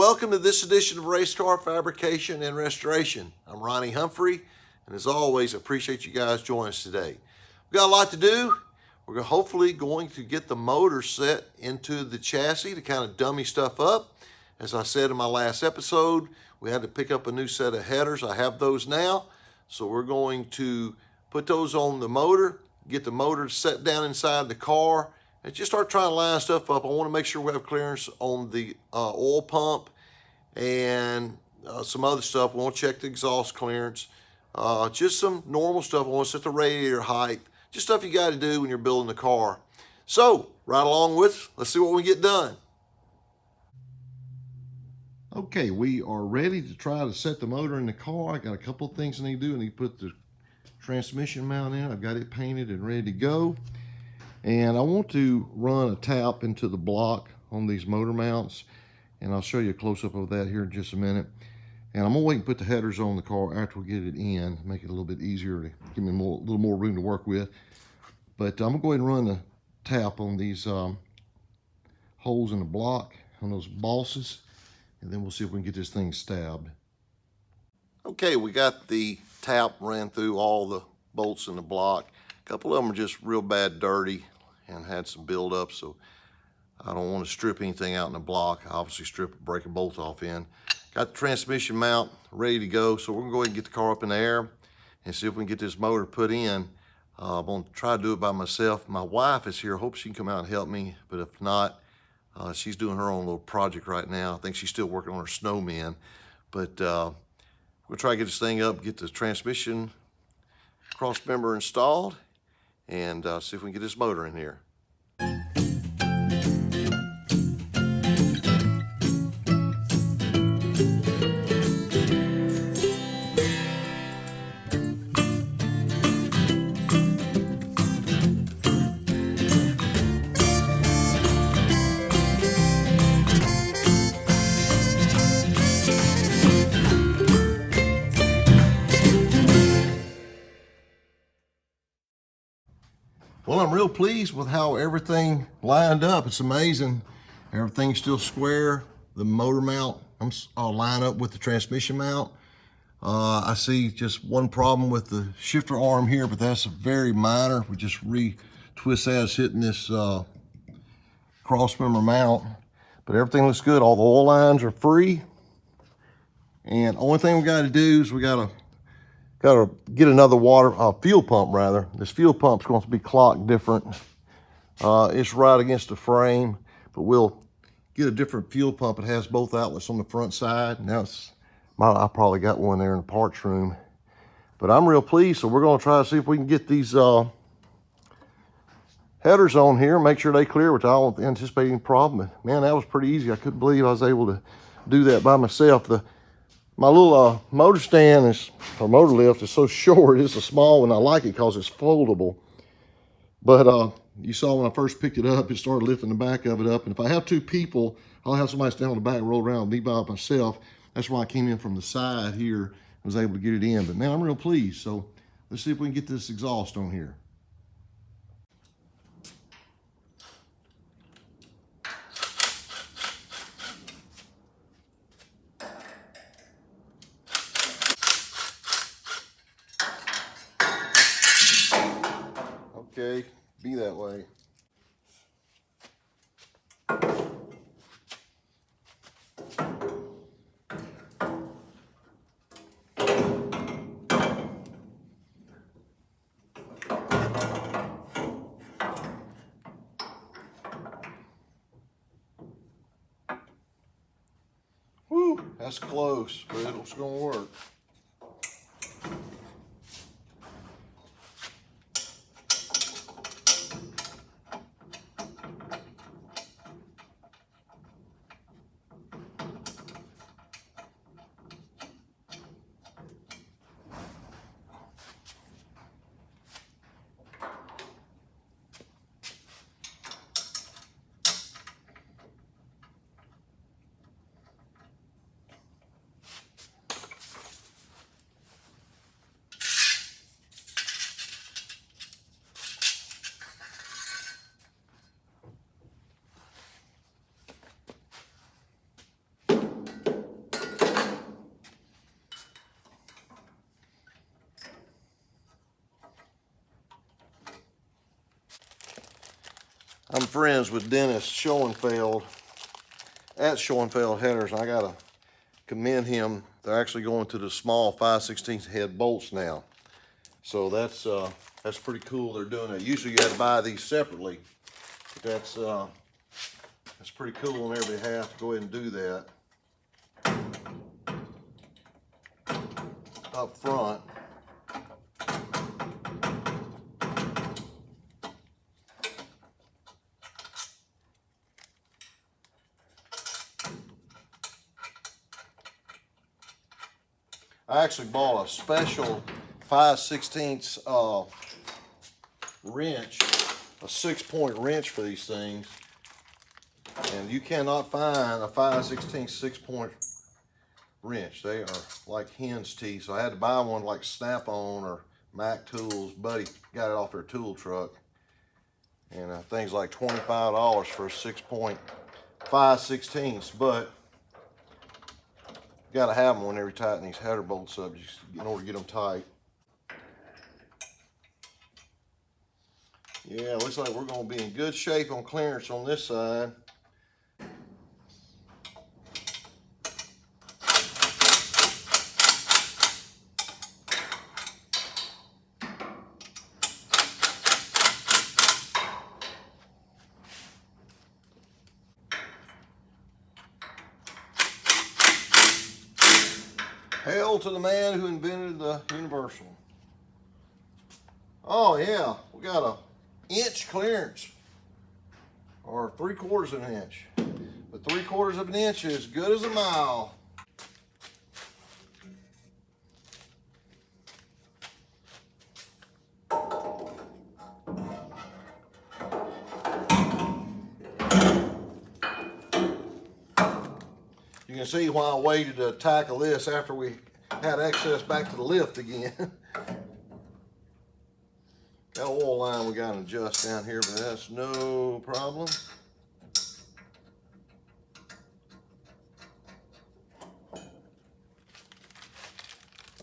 welcome to this edition of Race Car Fabrication and Restoration. I'm Ronnie Humphrey, and as always, appreciate you guys joining us today. We've got a lot to do. We're hopefully going to get the motor set into the chassis to kind of dummy stuff up. As I said in my last episode, we had to pick up a new set of headers. I have those now, so we're going to put those on the motor, get the motor set down inside the car, and just start trying to line stuff up. I want to make sure we have clearance on the oil pump and some other stuff. We want to check the exhaust clearance. Just some normal stuff. I want to set the radiator height. Just stuff you got to do when you're building the car. So, right along with us, let's see what we get done. Okay, we are ready to try to set the motor in the car. I got a couple of things I need to do. I need to put the transmission mount in. I've got it painted and ready to go. And I want to run a tap into the block on these motor mounts. And I'll show you a close-up of that here in just a minute. And I'm gonna wait and put the headers on the car after we get it in, make it a little bit easier to give me a little more room to work with. But I'm gonna go ahead and run the tap on these holes in the block, on those bosses, and then we'll see if we can get this thing stabbed. Okay, we got the tap ran through all the bolts in the block. A couple of them are just real bad dirty and had some buildup, so I don't want to strip anything out in the block. I obviously break a bolt off in. Got the transmission mount ready to go, so we're gonna go ahead and get the car up in the air and see if we can get this motor put in. I'm gonna try to do it by myself. My wife is here. I hope she can come out and help me, but if not, she's doing her own little project right now. I think she's still working on her snowman, but we'll try to get this thing up, get the transmission cross member installed, and see if we can get this motor in here. Well, I'm real pleased with how everything lined up. It's amazing. Everything's still square. The motor mount, I'll line up with the transmission mount. I see just one problem with the shifter arm here, but that's very minor. We just re-twist that. It's hitting this cross member mount. But everything looks good. All the oil lines are free. And only thing we got to do is we got to get another fuel pump rather. This fuel pump's going to be clocked different. It's right against the frame, but we'll get a different fuel pump. It has both outlets on the front side. Now I probably got one there in the parts room, but I'm real pleased. So we're going to try to see if we can get these headers on here, make sure they clear, which I don't anticipate any problem. But man, that was pretty easy. I couldn't believe I was able to do that by myself. My little motor stand or motor lift is so short. It's a small one. I like it because it's foldable. But you saw when I first picked it up, it started lifting the back of it up. And if I have two people, I'll have somebody stand on the back, roll around, me by myself. That's why I came in from the side here and was able to get it in. But man, I'm real pleased. So let's see if we can get this exhaust on here. Okay, be that way. Whew, that's close, but it's gonna work. I'm friends with Dennis Schoenfeld at Schoenfeld Headers, and I gotta commend him. They're actually going to the small 5/16 head bolts now. So that's pretty cool they're doing that. Usually you have to buy these separately, but that's pretty cool on their behalf to go ahead and do that up front. I actually bought a special 5/16 wrench, a 6-point wrench for these things. And you cannot find a 5/16 6-point wrench. They are like hen's teeth. So I had to buy one like Snap-on or Mac Tools. Buddy got it off their tool truck. And things like $25 for a 6-point 5/16. But you gotta have them whenever you tighten these header bolts up in order to get them tight. Yeah, looks like we're gonna be in good shape on clearance on this side. Hail to the man who invented the universal. Oh yeah, we got a inch clearance, or 3/4 of an inch. But 3/4 of an inch is good as a mile. You can see why I waited to tackle this after we had access back to the lift again. That oil line we got to adjust down here, but that's no problem.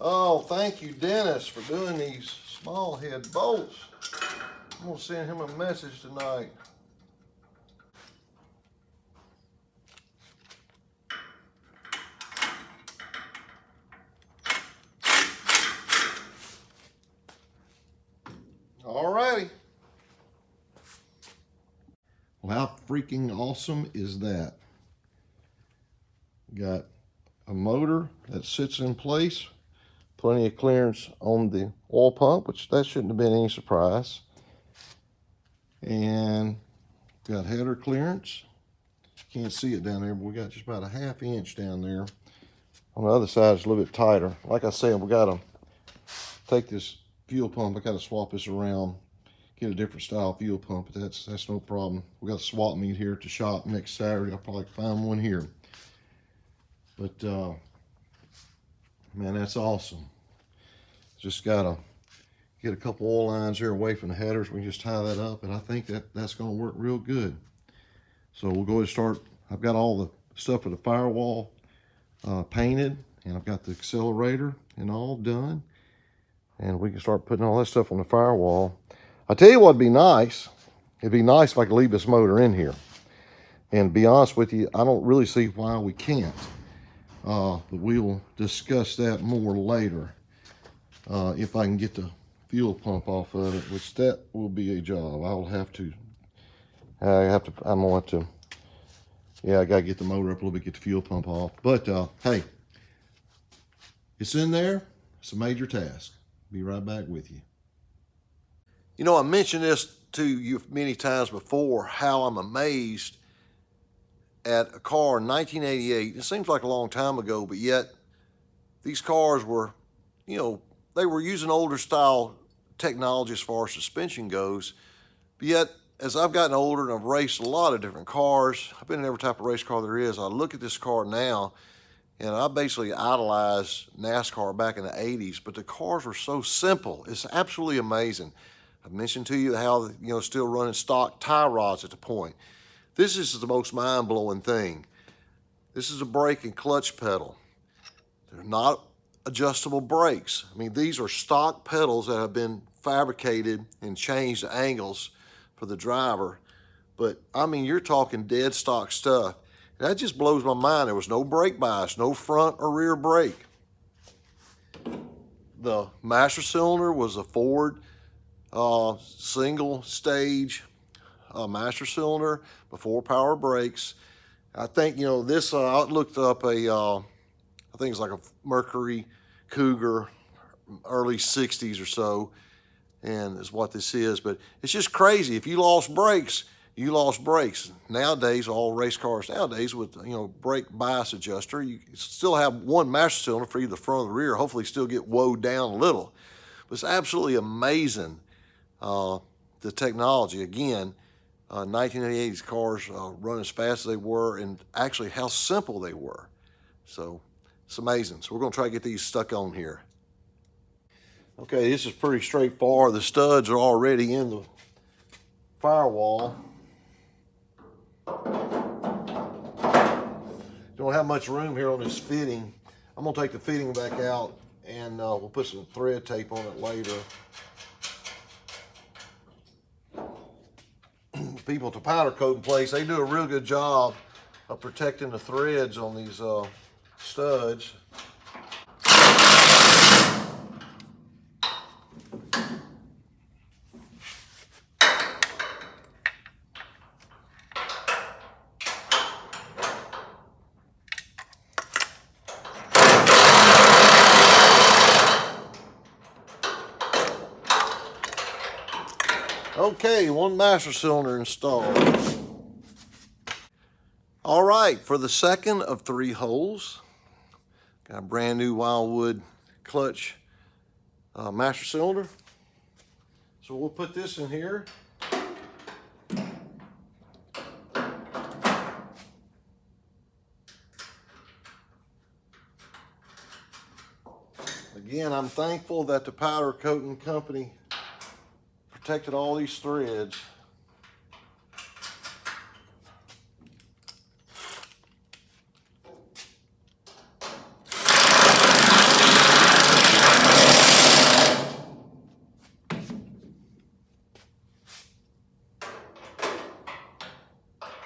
Oh, thank you, Dennis, for doing these small head bolts. I'm gonna send him a message tonight. Alrighty. Well, how freaking awesome is that? Got a motor that sits in place, plenty of clearance on the oil pump, which that shouldn't have been any surprise. And got header clearance. Can't see it down there, but we got just about a 1/2 inch down there. On the other side, it's a little bit tighter. Like I said, we got to take this fuel pump. I got to swap this around, get a different style fuel pump, but that's no problem. We got a swap meet here at the shop next Saturday. I'll probably find one here. But man, that's awesome. Just gotta get a couple oil lines here away from the headers. We can just tie that up, and I think that's gonna work real good. So we'll go ahead and start. I've got all the stuff for the firewall painted, and I've got the accelerator and all done. And we can start putting all that stuff on the firewall. I tell you what'd be nice. It'd be nice if I could leave this motor in here. And to be honest with you, I don't really see why we can't. But we will discuss that more later. If I can get the fuel pump off of it, which that will be a job. I'm gonna have to, yeah, I gotta get the motor up a little bit, get the fuel pump off. But hey, it's in there. It's a major task. Be right back with you. You know, I mentioned this to you many times before, how I'm amazed at a car in 1988. It seems like a long time ago, but yet these cars were, you know, they were using older style technology as far as suspension goes. But yet, as I've gotten older and I've raced a lot of different cars, I've been in every type of race car there is. I look at this car now, and I basically idolized NASCAR back in the 80s, but the cars were so simple. It's absolutely amazing. I mentioned to you how, you know, still running stock tie rods at the point. This is the most mind-blowing thing. This is a brake and clutch pedal. They're not adjustable brakes. I mean, these are stock pedals that have been fabricated and changed the angles for the driver. But I mean, you're talking dead stock stuff. And that just blows my mind. There was no brake bias, no front or rear brake. The master cylinder was a Ford single stage master cylinder before power brakes. I think, you know, this, I looked up I think it's like a Mercury Cougar, early 60s or so, and is what this is. But it's just crazy. If you lost brakes, you lost brakes. Nowadays, all race cars nowadays with, you know, brake bias adjuster, you still have one master cylinder for either the front or the rear, hopefully still get woed down a little. But it's absolutely amazing, the technology. Again, 1980s cars run as fast as they were, and actually how simple they were. So it's amazing. So we're going to try to get these stuck on here. Okay, this is pretty straightforward. The studs are already in the firewall. Don't have much room here on this fitting. I'm going to take the fitting back out, and we'll put some thread tape on it later. People at the powder coating place, they do a real good job of protecting the threads on these studs. Okay, one master cylinder installed. All right, for the second of 3 holes, got a brand new Wildwood clutch master cylinder. So we'll put this in here. Again, I'm thankful that the powder coating company protected all these threads.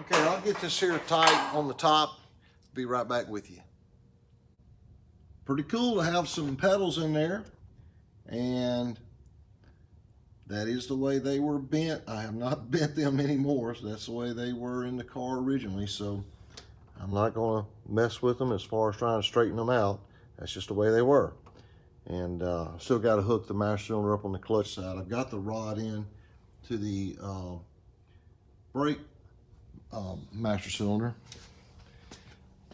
Okay, I'll get this here tight on the top. Be right back with you. Pretty cool to have some pedals in there, and that is the way they were bent. I have not bent them anymore, so that's the way they were in the car originally. So I'm not going to mess with them as far as trying to straighten them out. That's just the way they were. And still got to hook the master cylinder up on the clutch side. I've got the rod in to the brake master cylinder,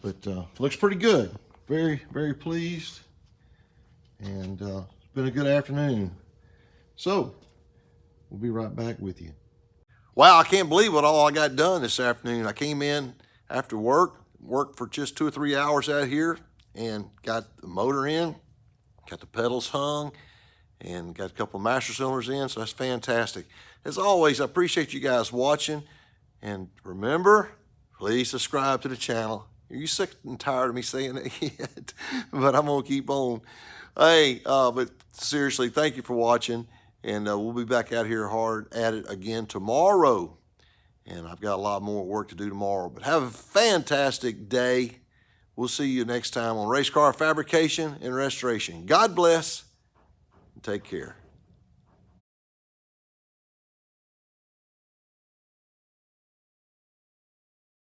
but looks pretty good. Very, very pleased, and it's been a good afternoon. So we'll be right back with you. Wow, I can't believe what all I got done this afternoon. I came in after worked for just 2 or 3 hours out here, and got the motor in, got the pedals hung, and got a couple of master cylinders in, so that's fantastic. As always, I appreciate you guys watching, and remember, please subscribe to the channel. Are you sick and tired of me saying that yet? But I'm gonna keep on. Hey, but seriously, thank you for watching, and we'll be back out here hard at it again tomorrow. And I've got a lot more work to do tomorrow, but have a fantastic day. We'll see you next time on Race Car Fabrication and Restoration. God bless, and take care.